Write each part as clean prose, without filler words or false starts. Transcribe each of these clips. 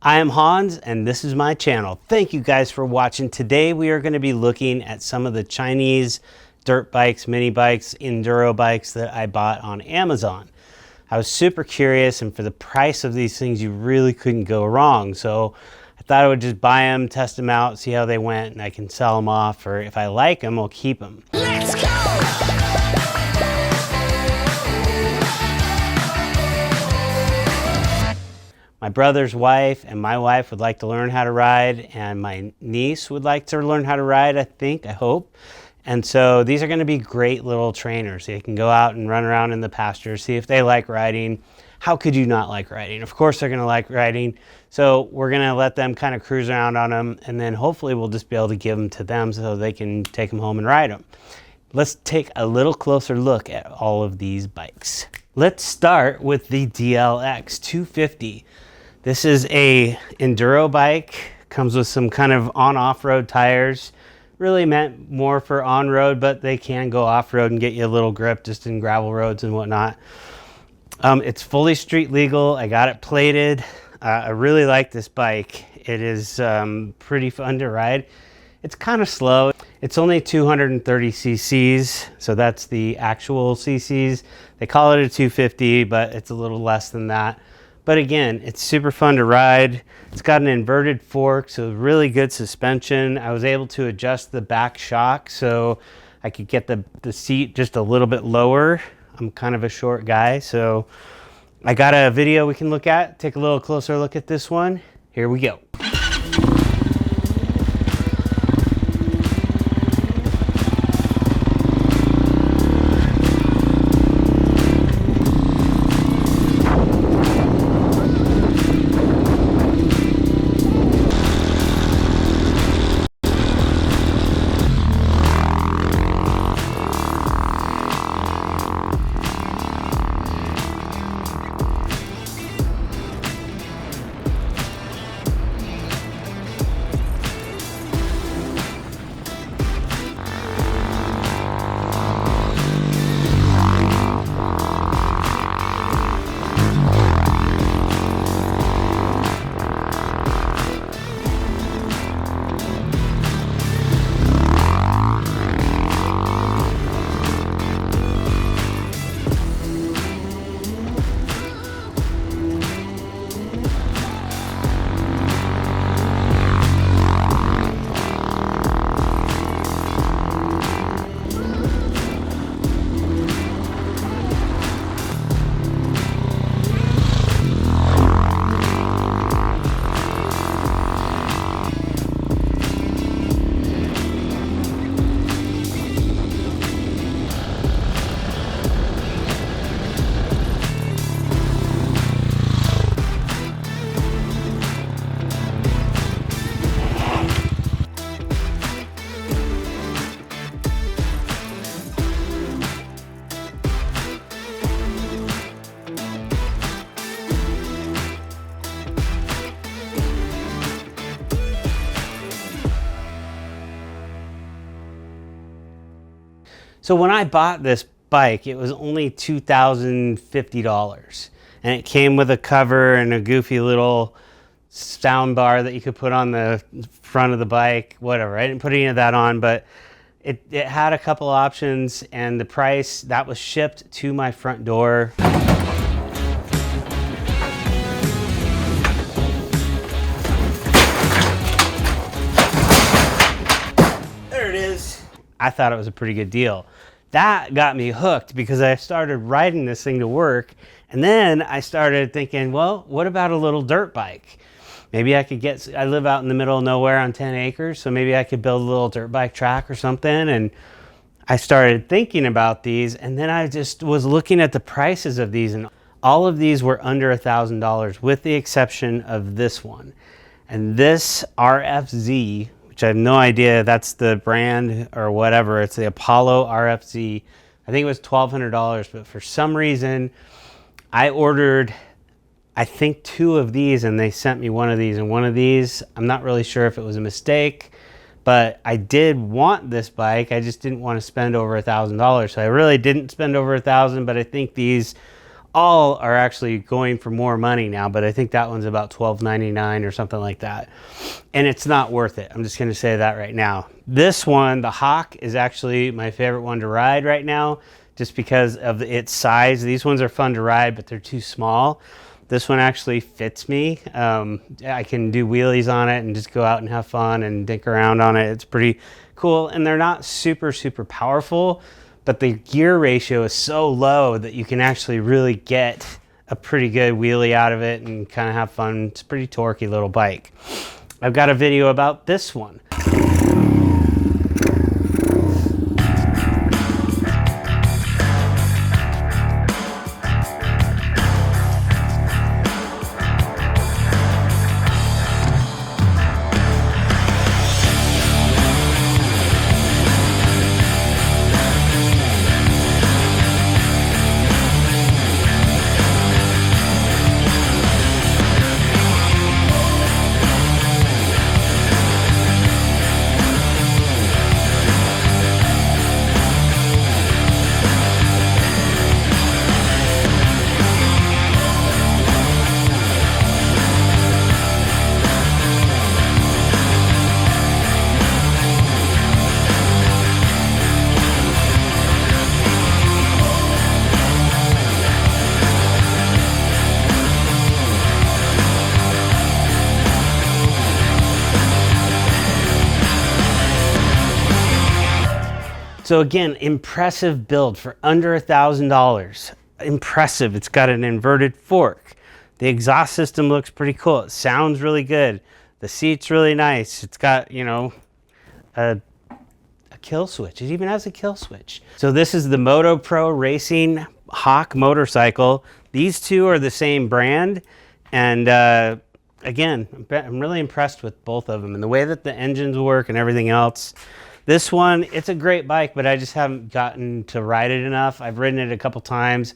I am Hans and this is my channel. Thank you guys for watching. Today we are going to be looking at some of the Chinese dirt bikes, mini bikes, enduro bikes that I bought on Amazon. I was super curious, and for the price of these things you really couldn't go wrong. So I thought I would just buy them, test them out, see how they went, and I can sell them off, or if I like them, I'll keep them. Let's go! My brother's wife and my wife would like to learn how to ride, and my niece would like to learn how to ride, I hope. And so these are going to be great little trainers. They can go out and run around in the pasture, see if they like riding. How could you not like riding? Of course they're going to like riding. So we're going to let them kind of cruise around on them, and then hopefully we'll just be able to give them to them so they can take them home and ride them. Let's take a little closer look at all of these bikes. Let's start with the DLX 250. This is a enduro bike, comes with some kind of on-off-road tires. Really meant more for on-road, but they can go off-road and get you a little grip just in gravel roads and whatnot. It's fully street legal. I got it plated. I really like this bike. It is pretty fun to ride. It's kind of slow. It's only 230 cc's, so that's the actual cc's. They call it a 250, but it's a little less than that. But again, it's super fun to ride. It's got an inverted fork, so really good suspension. I was able to adjust the back shock so I could get the seat just a little bit lower. I'm kind of a short guy, so I got a video we can look at. Take a little closer look at this one. Here we go. So when I bought this bike, it was only $2,050, and it came with a cover and a goofy little sound bar that you could put on the front of the bike, whatever. I didn't put any of that on, but it had a couple options, and the price, that was shipped to my front door. There it is. I thought it was a pretty good deal. That got me hooked because I started riding this thing to work, and then I started thinking, well, what about a little dirt bike? Maybe I could I live out in the middle of nowhere on 10 acres, so maybe I could build a little dirt bike track or something. And I started thinking about these, and then I just was looking at the prices of these, and all of these were under $1,000 with the exception of this one. And this RFZ, which I have no idea, that's the brand or whatever. It's the Apollo RFZ. I think it was $1,200, but for some reason I ordered, I think 2 of these, and they sent me one of these, and one of these, I'm not really sure if it was a mistake, but I did want this bike. I just didn't want to spend over $1,000. So I really didn't spend over $1,000, but I think these all are actually going for more money now, but I think that one's about $12.99 or something like that. And it's not worth it. I'm just gonna say that right now. This one, the Hawk, is actually my favorite one to ride right now, just because of its size. These ones are fun to ride, but they're too small. This one actually fits me. I can do wheelies on it and just go out and have fun and dink around on it. It's pretty cool. And they're not super, super powerful, but the gear ratio is so low that you can actually really get a pretty good wheelie out of it and kind of have fun. It's a pretty torquey little bike. I've got a video about this one. So again, impressive build for under $1,000. Impressive. It's got an inverted fork. The exhaust system looks pretty cool. It sounds really good. The seat's really nice. It's got, you know, a kill switch. It even has a kill switch. So this is the Moto Pro Racing Hawk motorcycle. These two are the same brand. And again, I'm really impressed with both of them and the way that the engines work and everything else. This one, it's a great bike, but I just haven't gotten to ride it enough. I've ridden it a couple times.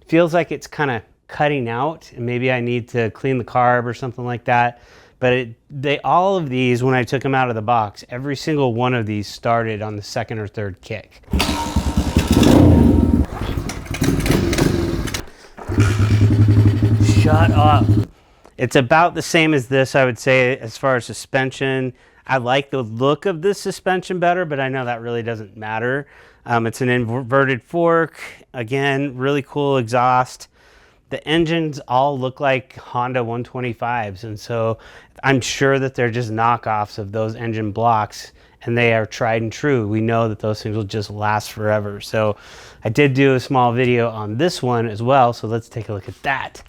Feels like it's kind of cutting out, and maybe I need to clean the carb or something like that. But all of these, when I took them out of the box, every single one of these started on the second or third kick. Shut up. It's about the same as this, I would say, as far as suspension. I like the look of this suspension better, but I know that really doesn't matter. It's an inverted fork. Again, really cool exhaust. The engines all look like Honda 125s, and so I'm sure that they're just knockoffs of those engine blocks, and they are tried and true. We know that those things will just last forever. So I did do a small video on this one as well, so let's take a look at that.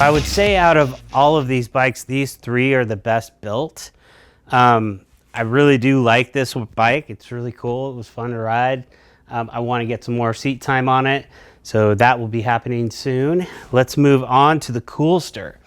I would say out of all of these bikes, these three are the best built. I really do like this bike. It's really cool. It was fun to ride. I want to get some more seat time on it, so that will be happening soon. Let's move on to the Coolster.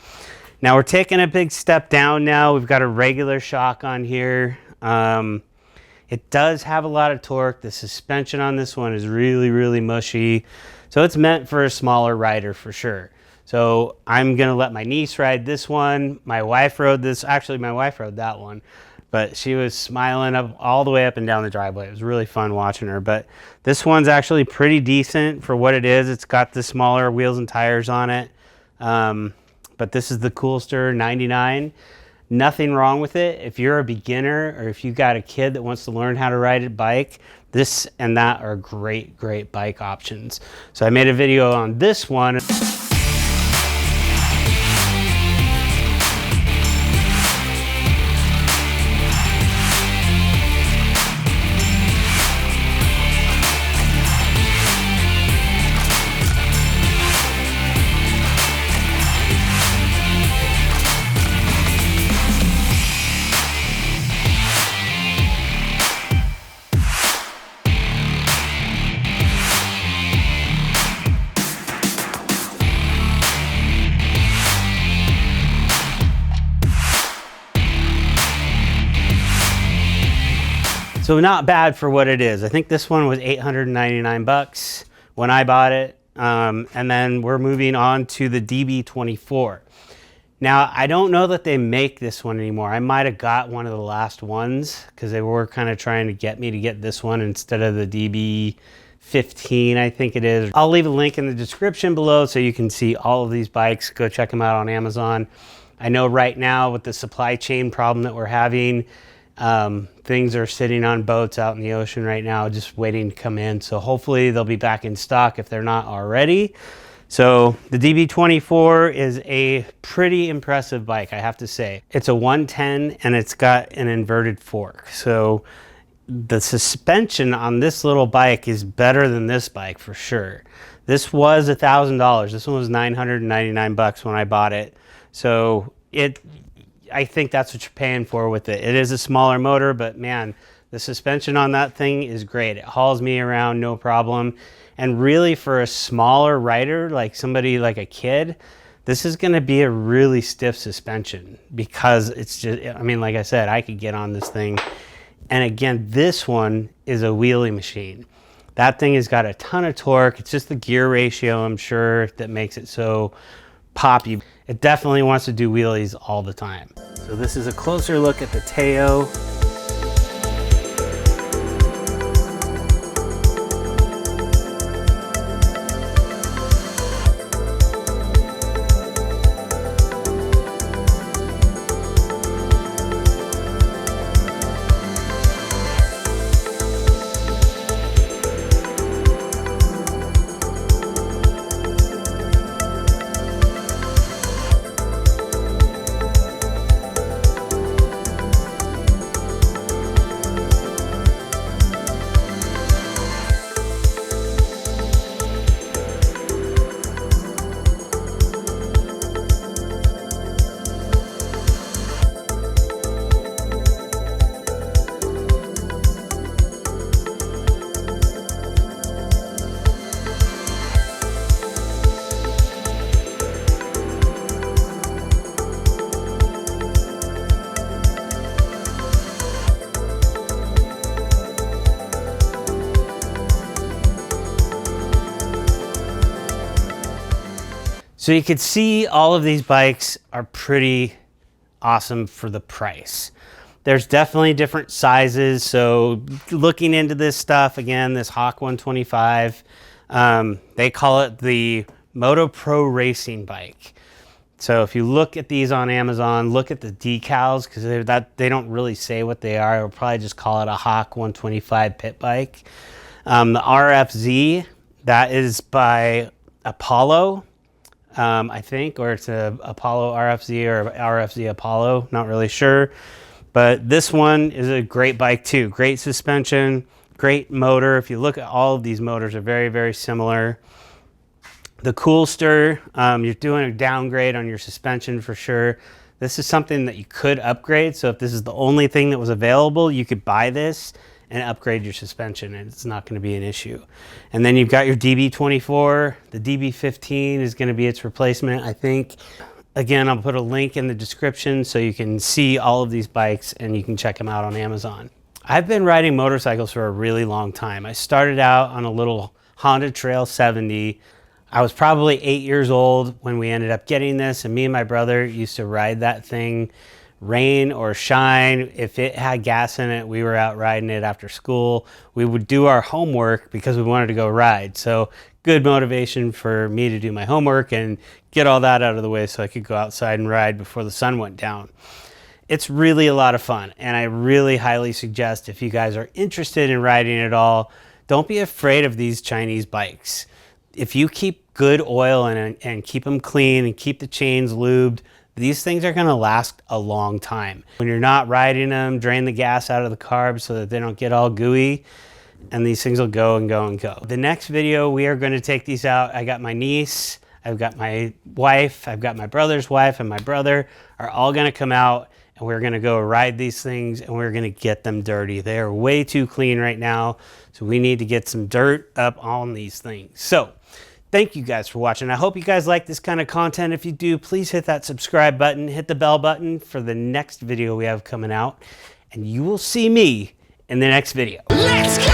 Now we're taking a big step down now. We've got a regular shock on here. It does have a lot of torque. The suspension on this one is really, really mushy. So it's meant for a smaller rider for sure. So I'm gonna let my niece ride this one. My wife rode this. Actually, my wife rode that one, but she was smiling up all the way up and down the driveway. It was really fun watching her. But this one's actually pretty decent for what it is. It's got the smaller wheels and tires on it. But this is the Coolster 99. Nothing wrong with it. If you're a beginner or if you've got a kid that wants to learn how to ride a bike, this and that are great, great bike options. So I made a video on this one. So not bad for what it is. I think this one was 899 bucks when I bought it. And then we're moving on to the DB24. Now, I don't know that they make this one anymore. I might have got one of the last ones because they were kind of trying to get me to get this one instead of the DB15, I think it is. I'll leave a link in the description below so you can see all of these bikes. Go check them out on Amazon. I know right now with the supply chain problem that we're having, things are sitting on boats out in the ocean right now just waiting to come in, so hopefully they'll be back in stock if they're not already. So the DB24 is a pretty impressive bike, I have to say. It's a 110 and it's got an inverted fork, so the suspension on this little bike is better than this bike for sure. This was $1,000. This one was 999 bucks when I bought it, so I think that's what you're paying for with it. It is a smaller motor, but man, the suspension on that thing is great. It hauls me around no problem. And really for a smaller rider, like somebody like a kid, this is gonna be a really stiff suspension because it's just, I mean, like I said, I could get on this thing. And again, this one is a wheelie machine. That thing has got a ton of torque. It's just the gear ratio, I'm sure, that makes it so poppy. It definitely wants to do wheelies all the time. So this is a closer look at the Teo. So you can see all of these bikes are pretty awesome for the price. There's definitely different sizes. So looking into this stuff, again, this Hawk 125, they call it the Moto Pro Racing bike. So if you look at these on Amazon, look at the decals because they don't really say what they are. We'll probably just call it a Hawk 125 pit bike. The RFZ, that is by Apollo. I think, or it's a Apollo RFZ or RFZ Apollo, not really sure. But this one is a great bike too. Great suspension, great motor. If you look at all of these motors are very, very similar. The Coolster, you're doing a downgrade on your suspension for sure. This is something that you could upgrade. So if this is the only thing that was available, you could buy this and upgrade your suspension and it's not going to be an issue. And then you've got your DB24. The DB15 is going to be its replacement, I think. Again, I'll put a link in the description so you can see all of these bikes and you can check them out on Amazon. I've been riding motorcycles for a really long time. I started out on a little Honda Trail 70. I was probably 8 years old when we ended up getting this, and me and my brother used to ride that thing rain or shine. If it had gas in it, we were out riding it after school. We would do our homework because we wanted to go ride. So good motivation for me to do my homework and get all that out of the way so I could go outside and ride before the sun went down. It's really a lot of fun, and I really highly suggest, if you guys are interested in riding at all, don't be afraid of these Chinese bikes. If you keep good oil in and keep them clean and keep the chains lubed, these things are going to last a long time. When you're not riding them, drain the gas out of the carbs so that they don't get all gooey, and these things will go and go and go. The next video, we are going to take these out. I got my niece, I've got my wife, I've got my brother's wife, and my brother are all going to come out, and we're going to go ride these things, and we're going to get them dirty. They are way too clean right now, so we need to get some dirt up on these things. So thank you guys for watching. I hope you guys like this kind of content. If you do, please hit that subscribe button, hit the bell button for the next video we have coming out, and you will see me in the next video. Let's go!